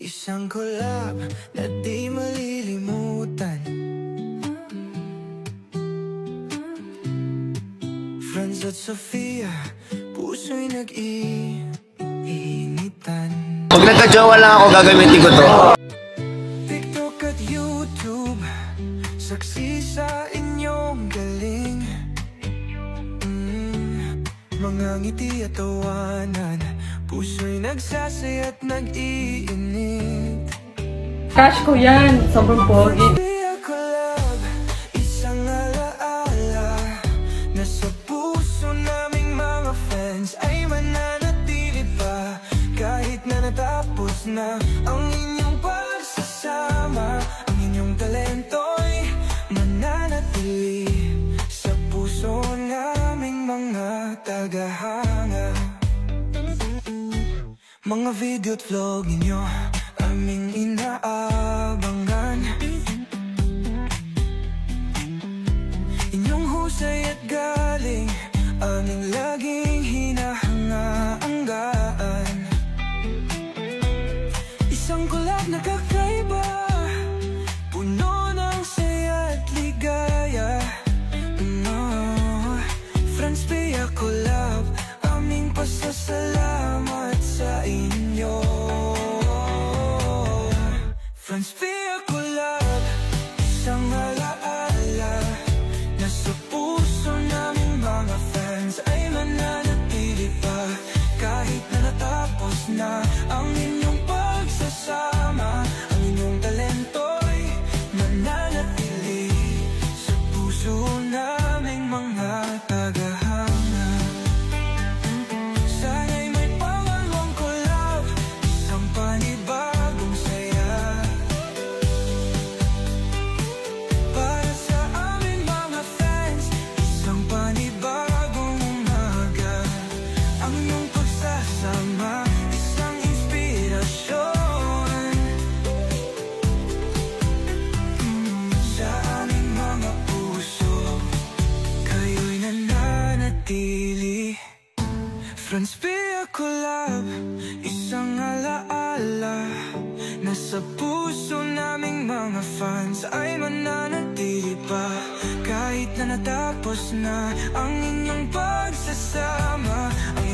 Isang collab na di malilimutan. Franz at Sofia, puso'y nag-iinitan. Pag nagka-jowa lang ako, gagamitin ko to. TikTok at YouTube, saksi sa inyong galing. Mga ngiti at tawanan, puso'y nagsasaya at nag-iinit. Crush ko yan, sobrang pogi. Isang alaala na sa puso naming mga fans ay mananatili pa. Kahit na natapos na ang inyong pagsasama, ang inyong talento'y mananatili sa puso naming mga tagahanga. Mga video at vlog ninyo aming inaabangan. Inyong husay at galing aming laging hinahanggaan. Isang collab na kakaiba, puno ng saya at ligaya. Franz Pia collab, aming pasasalamat sa inyo. Franz Pia collab, isang alaala na sa puso naming mga fans ay mananatili pa. Kahit na natapos na ang inyong pagsasama, ang inyong talento'y mananatili sa puso naming mga tagahanga. Sana'y may pangalawang collab, isang panibagong saya para sa aming mga fans, isang panibagong umaga. Ang iyong pagsasama, isang inspirasyon sa aming mga puso, kayo'y nananatili. Franz Pia collab, isang alaala na sa puso naming mga fans ay mananatili pa. Kahit na natapos na ang inyong pagsasama, ang